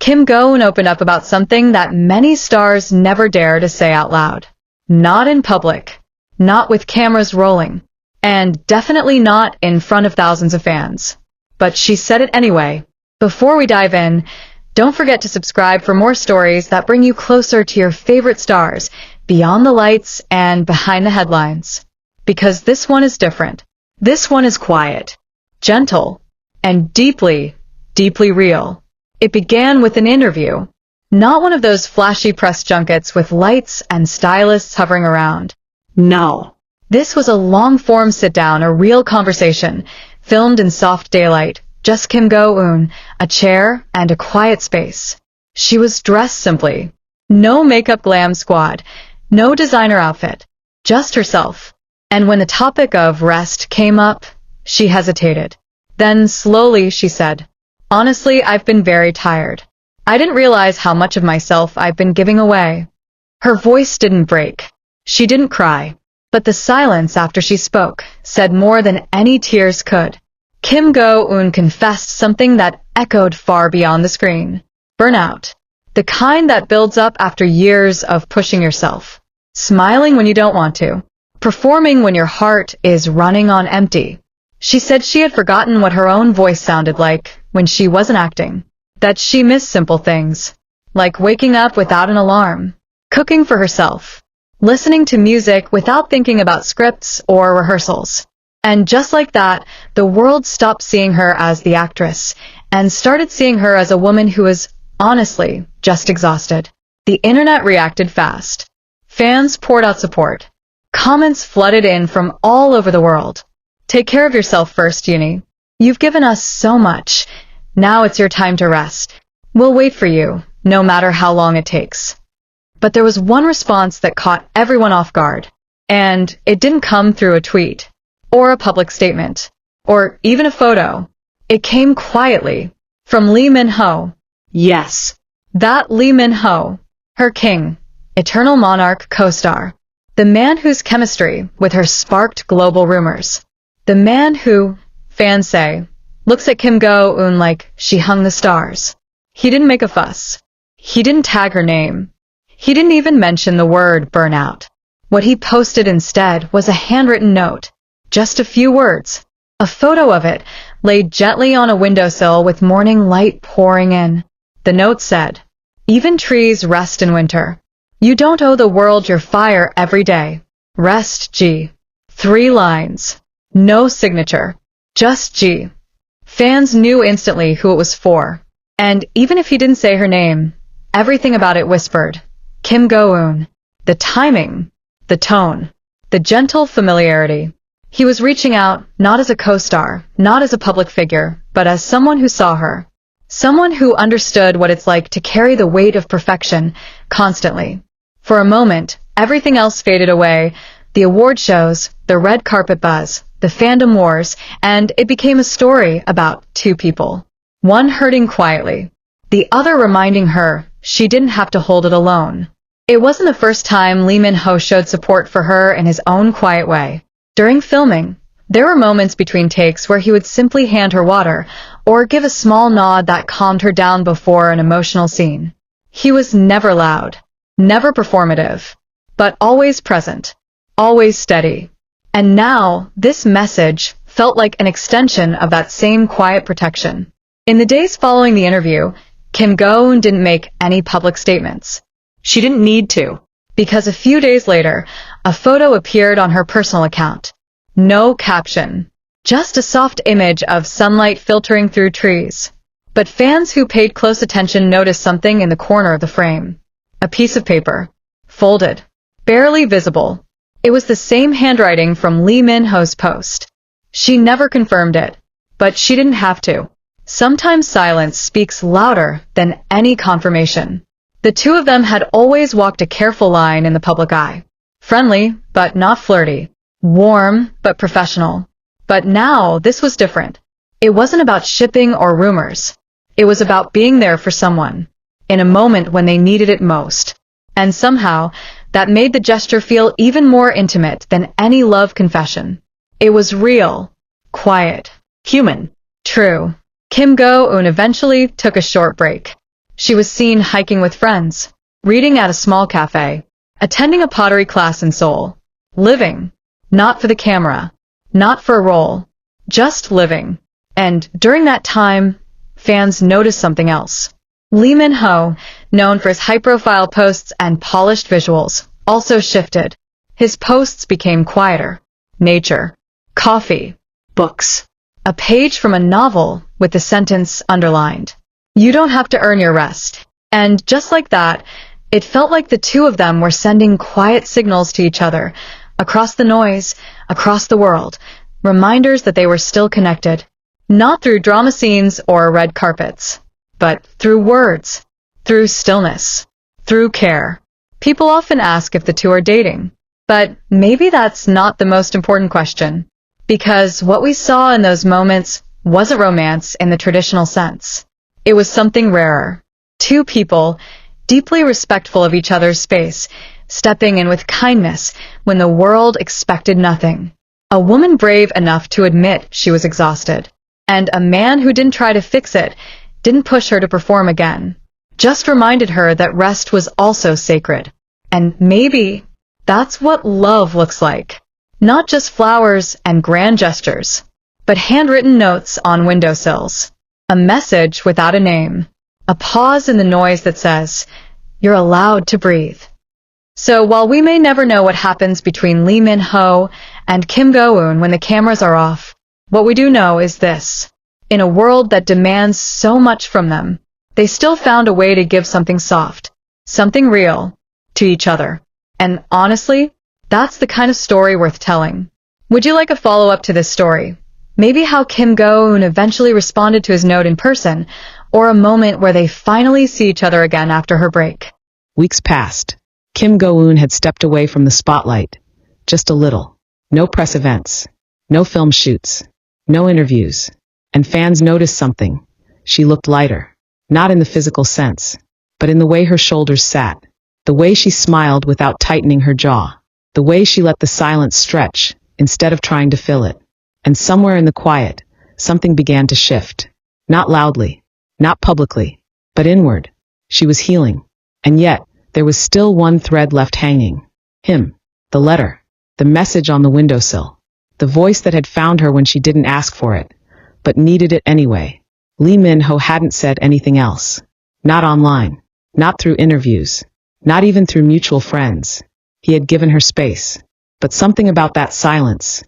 Kim Go-eun opened up about something that many stars never dare to say out loud. Not in public, not with cameras rolling, and definitely not in front of thousands of fans. But she said it anyway. Before we dive in, don't forget to subscribe for more stories that bring you closer to your favorite stars, beyond the lights and behind the headlines. Because this one is different. This one is quiet, gentle, and deeply, deeply real. It began with an interview. Not one of those flashy press junkets with lights and stylists hovering around. No. This was a long-form sit-down, a real conversation, filmed in soft daylight, just Kim Go-eun, a chair, and a quiet space. She was dressed simply. No makeup glam squad, no designer outfit, just herself. And when the topic of rest came up, she hesitated. Then slowly she said, "Honestly, I've been very tired. I didn't realize how much of myself I've been giving away." Her voice didn't break. She didn't cry. But the silence after she spoke said more than any tears could. Kim Go-eun confessed something that echoed far beyond the screen. Burnout. The kind that builds up after years of pushing yourself. Smiling when you don't want to. Performing when your heart is running on empty. She said she had forgotten what her own voice sounded like when she wasn't acting. That she missed simple things, like waking up without an alarm, cooking for herself, listening to music without thinking about scripts or rehearsals. And just like that, the world stopped seeing her as the actress and started seeing her as a woman who was, honestly, just exhausted. The internet reacted fast. Fans poured out support. Comments flooded in from all over the world. "Take care of yourself first, Uni. You've given us so much. Now it's your time to rest. We'll wait for you, no matter how long it takes." But there was one response that caught everyone off guard. And it didn't come through a tweet, or a public statement, or even a photo. It came quietly, from Lee Min-ho. Yes, that Lee Min-ho, her king, eternal monarch co-star. The man whose chemistry with her sparked global rumors. The man who, fans say, looks at Kim Go-eun like she hung the stars. He didn't make a fuss. He didn't tag her name. He didn't even mention the word burnout. What he posted instead was a handwritten note. Just a few words. A photo of it, laid gently on a windowsill with morning light pouring in. The note said, "Even trees rest in winter. You don't owe the world your fire every day. Rest, G." 3 lines. No signature. Just G. Fans knew instantly who it was for. And even if he didn't say her name, everything about it whispered, Kim Go-eun. The timing, the tone, the gentle familiarity. He was reaching out, not as a co-star, not as a public figure, but as someone who saw her. Someone who understood what it's like to carry the weight of perfection constantly. For a moment, everything else faded away. The award shows, the red carpet buzz, the fandom wars, and it became a story about 2 people. One hurting quietly, the other reminding her she didn't have to hold it alone. It wasn't the first time Lee Min-ho showed support for her in his own quiet way. During filming, there were moments between takes where he would simply hand her water or give a small nod that calmed her down before an emotional scene. He was never loud, never performative, but always present, always steady. And now, this message felt like an extension of that same quiet protection. In the days following the interview, Kim Go-eun didn't make any public statements. She didn't need to, because a few days later, a photo appeared on her personal account. No caption, just a soft image of sunlight filtering through trees. But fans who paid close attention noticed something in the corner of the frame. A piece of paper, folded, barely visible. It was the same handwriting from Lee Min-ho's post. She never confirmed it, but she didn't have to. Sometimes silence speaks louder than any confirmation. The 2 of them had always walked a careful line in the public eye. Friendly, but not flirty. Warm, but professional. But now, this was different. It wasn't about shipping or rumors. It was about being there for someone, in a moment when they needed it most. And somehow, that made the gesture feel even more intimate than any love confession. It was real, quiet, human, true. Kim Go-eun eventually took a short break. She was seen hiking with friends, reading at a small cafe, attending a pottery class in Seoul. Living. Not for the camera. Not for a role. Just living. And during that time, fans noticed something else. Lee Min-ho, known for his high-profile posts and polished visuals, also shifted. His posts became quieter. Nature. Coffee. Books. A page from a novel with the sentence underlined. You don't have to earn your rest. And just like that, it felt like the two of them were sending quiet signals to each other, across the noise, across the world, reminders that they were still connected. Not through drama scenes or red carpets, but through words, through stillness, through care. People often ask if the two are dating, but maybe that's not the most important question, because what we saw in those moments wasn't romance in the traditional sense. It was something rarer. Two people, deeply respectful of each other's space, stepping in with kindness when the world expected nothing. A woman brave enough to admit she was exhausted. And a man who didn't try to fix it, didn't push her to perform again. Just reminded her that rest was also sacred. And maybe that's what love looks like. Not just flowers and grand gestures, but handwritten notes on windowsills. A message without a name. A pause in the noise that says, you're allowed to breathe. So while we may never know what happens between Lee Min-ho and Kim Go-eun when the cameras are off, what we do know is this. In a world that demands so much from them, they still found a way to give something soft, something real, to each other. And honestly, that's the kind of story worth telling. Would you like a follow-up to this story? Maybe how Kim Go-eun eventually responded to his note in person, or a moment where they finally see each other again after her break. Weeks passed. Kim Go-eun had stepped away from the spotlight. Just a little. No press events. No film shoots. No interviews. And fans noticed something. She looked lighter. Not in the physical sense, but in the way her shoulders sat. The way she smiled without tightening her jaw. The way she let the silence stretch, instead of trying to fill it. And somewhere in the quiet, something began to shift. Not loudly, not publicly, but inward. She was healing. And yet, there was still one thread left hanging. Him. The letter. The message on the windowsill. The voice that had found her when she didn't ask for it, but needed it anyway. Lee Min-ho hadn't said anything else. Not online. Not through interviews. Not even through mutual friends. He had given her space. But something about that silence,